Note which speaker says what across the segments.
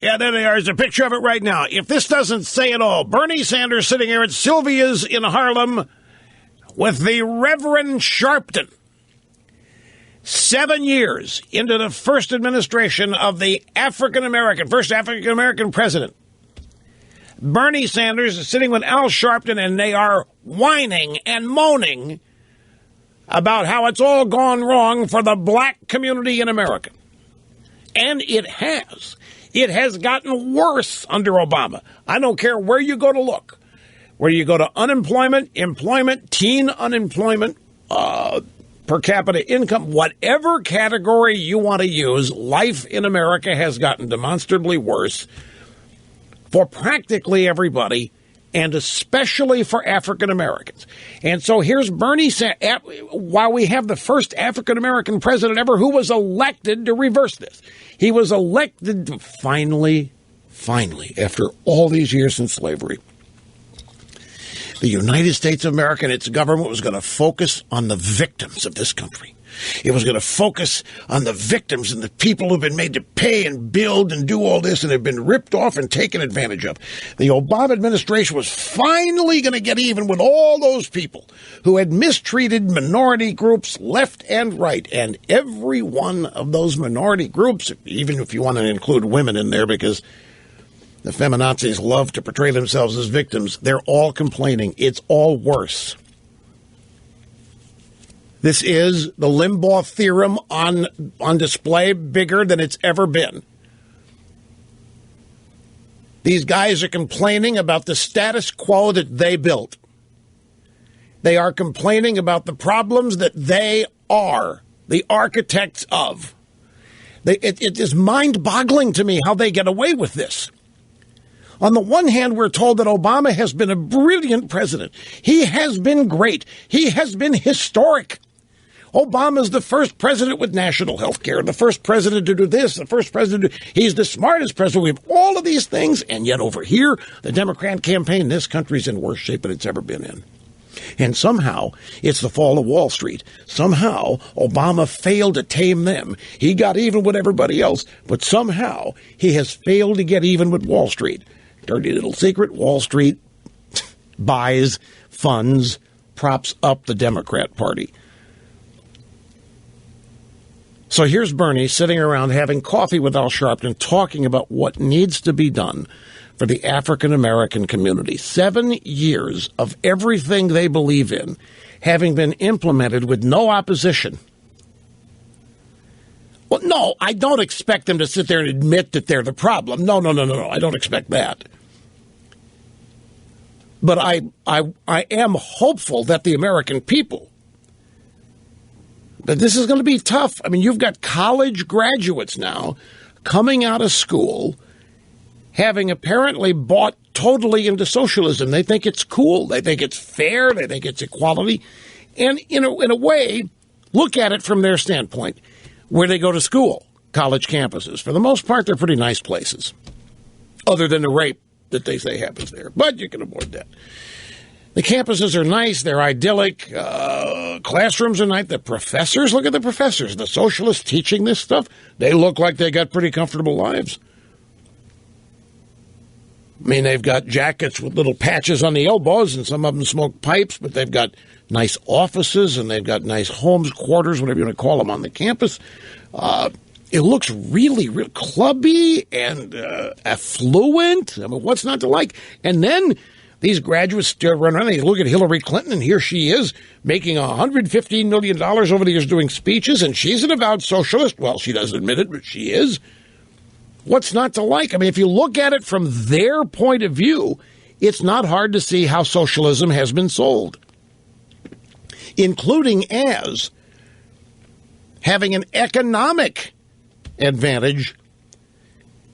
Speaker 1: Yeah, there they are. There's a picture of it right now. If this doesn't say it all, Bernie Sanders sitting here at Sylvia's in Harlem with the Reverend Sharpton. 7 years into the first administration of the first African-American president. Bernie Sanders is sitting with Al Sharpton, and they are whining and moaning about how it's all gone wrong for the black community in America. And it has. It has gotten worse under Obama. I don't care where you go to look. Where you go to unemployment, employment, teen unemployment, per capita income, whatever category you want to use, life in America has gotten demonstrably worse for practically everybody, and especially for African Americans. And so here's Bernie Sanders, while we have the first African American president ever who was elected to reverse this. He was elected to finally, after all these years since slavery, the United States of America and its government was going to focus on the victims of this country. It was going to focus on the victims and the people who've been made to pay and build and do all this and have been ripped off and taken advantage of. The Obama administration was finally going to get even with all those people who had mistreated minority groups left and right. And every one of those minority groups, even if you want to include women in there because the feminazis love to portray themselves as victims, they're all complaining. It's all worse. This is the Limbaugh theorem on display, bigger than it's ever been. These guys are complaining about the status quo that they built. They are complaining about the problems that they are the architects of. It is mind-boggling to me how they get away with this. On the one hand, we're told that Obama has been a brilliant president. He has been great. He has been historic. Obama's the first president with national health care, the first president to do this, the first president he's the smartest president. We have all of these things, and yet over here, the Democrat campaign, this country's in worse shape than it's ever been in. And somehow, it's the fall of Wall Street. Somehow, Obama failed to tame them. He got even with everybody else, but somehow, he has failed to get even with Wall Street. Dirty little secret, Wall Street buys, funds, props up the Democrat Party. So here's Bernie sitting around having coffee with Al Sharpton, talking about what needs to be done for the African-American community. 7 years of everything they believe in having been implemented with no opposition. Well, no, I don't expect them to sit there and admit that they're the problem. No, I don't expect that. But I am hopeful that the American people, that this is going to be tough. I mean, you've got college graduates now coming out of school having apparently bought totally into socialism. They think it's cool. They think it's fair. They think it's equality. And in a way, look at it from their standpoint, where they go to school, college campuses. For the most part, they're pretty nice places, other than the rape that they say happens there. But you can avoid that. The campuses are nice. They're idyllic. Classrooms are nice. The professors, look at the professors. The socialists teaching this stuff, they look like they got pretty comfortable lives. I mean, they've got jackets with little patches on the elbows, and some of them smoke pipes, but they've got nice offices, and they've got nice homes, quarters, whatever you want to call them, on the campus. It looks really, really clubby and affluent. I mean, what's not to like? And then these graduates still run around. They look at Hillary Clinton, and here she is making $115 million over the years doing speeches, and she's an avowed socialist. Well, she doesn't admit it, but she is. What's not to like? I mean, if you look at it from their point of view, it's not hard to see how socialism has been sold, including as having an economic advantage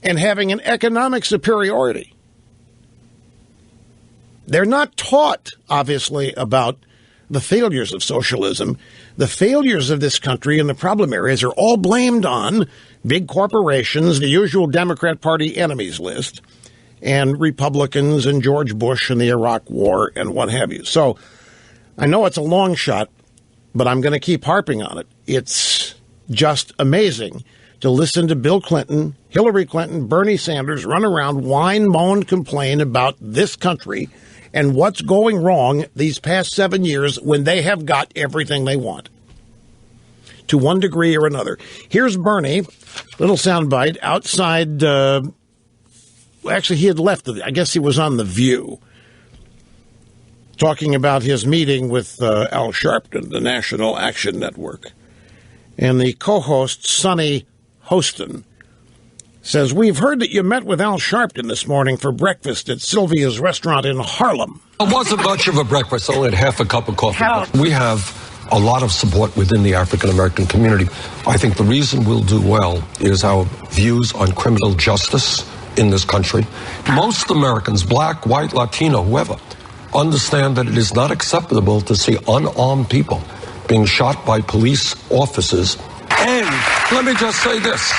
Speaker 1: and having an economic superiority. They're not taught, obviously, about the failures of socialism. The failures of this country and the problem areas are all blamed on big corporations, the usual Democrat Party enemies list, and Republicans and George Bush and the Iraq War and what have you. So I know it's a long shot, but I'm going to keep harping on it. It's just amazing to listen to Bill Clinton, Hillary Clinton, Bernie Sanders run around, whine, moan, complain about this country and what's going wrong these past 7 years when they have got everything they want, to one degree or another. Here's Bernie, little soundbite, outside, actually he had left, I guess he was on The View, talking about his meeting with Al Sharpton, the National Action Network. And the co-host, Sonny Hostin, says, "We've heard that you met with Al Sharpton this morning for breakfast at Sylvia's restaurant in Harlem."
Speaker 2: It wasn't much of a breakfast. I only had half a cup of coffee. We have a lot of support within the African-American community. I think the reason we'll do well is our views on criminal justice in this country. Most Americans, black, white, Latino, whoever, understand that it is not acceptable to see unarmed people being shot by police officers. And let me just say this.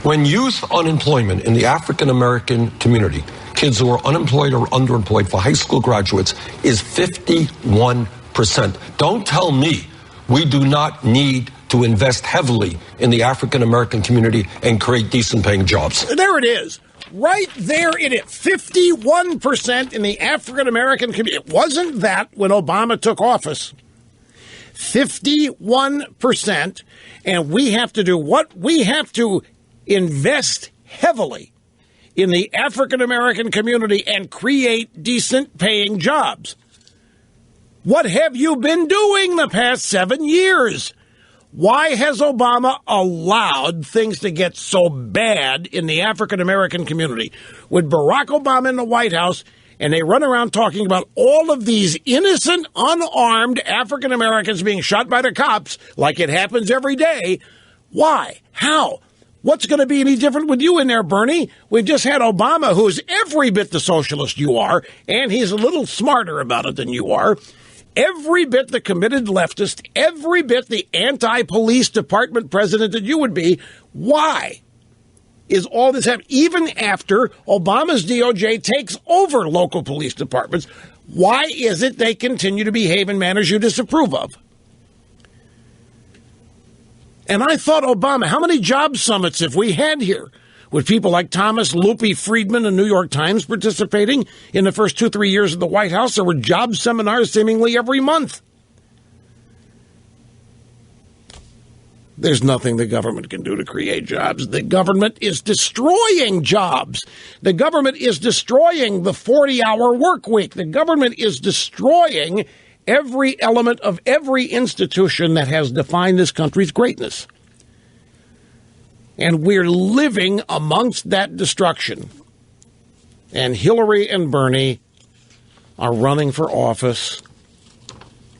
Speaker 2: When youth unemployment in the African-American community, kids who are unemployed or underemployed for high school graduates, is 51%. Don't tell me we do not need to invest heavily in the African-American community and create decent paying jobs.
Speaker 1: There it is. Right there it is. 51% in the African-American community. It wasn't that when Obama took office. 51%. And we have to do what? We have to invest heavily in the African-American community and create decent paying jobs. What have you been doing the past 7 years? Why has Obama allowed things to get so bad in the African-American community? With Barack Obama in the White House, and they run around talking about all of these innocent, unarmed African-Americans being shot by the cops like it happens every day. Why? How? What's going to be any different with you in there, Bernie? We've just had Obama, who's every bit the socialist you are, and he's a little smarter about it than you are. Every bit the committed leftist, every bit the anti-police department president that you would be. Why is all this happening? Even after Obama's DOJ takes over local police departments, why is it they continue to behave in manners you disapprove of? And I thought, Obama, how many job summits have we had here with people like Thomas Loopy Friedman and New York Times participating in the first 2-3 years of the White House? There were job seminars seemingly every month. There's nothing the government can do to create jobs. The government is destroying jobs. The government is destroying the 40-hour work week. The government is destroying every element of every institution that has defined this country's greatness. And we're living amongst that destruction. And Hillary and Bernie are running for office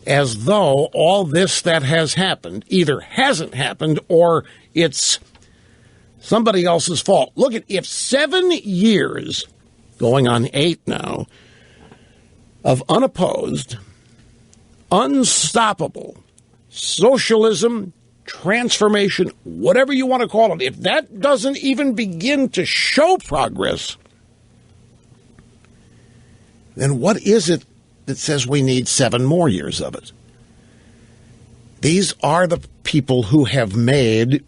Speaker 1: as though all this that has happened either hasn't happened or it's somebody else's fault. Look, if 7 years, going on 8 now, of unopposed, unstoppable socialism, transformation, whatever you want to call it, if that doesn't even begin to show progress, then what is it that says we need 7 more years of it? These are the people who have made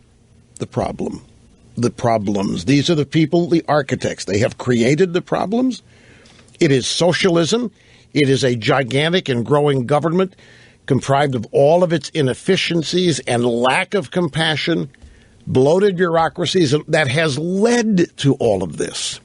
Speaker 1: the problems. These are the people, the architects. They have created the problems. It is socialism. It is a gigantic and growing government comprised of all of its inefficiencies and lack of compassion, bloated bureaucracies that has led to all of this.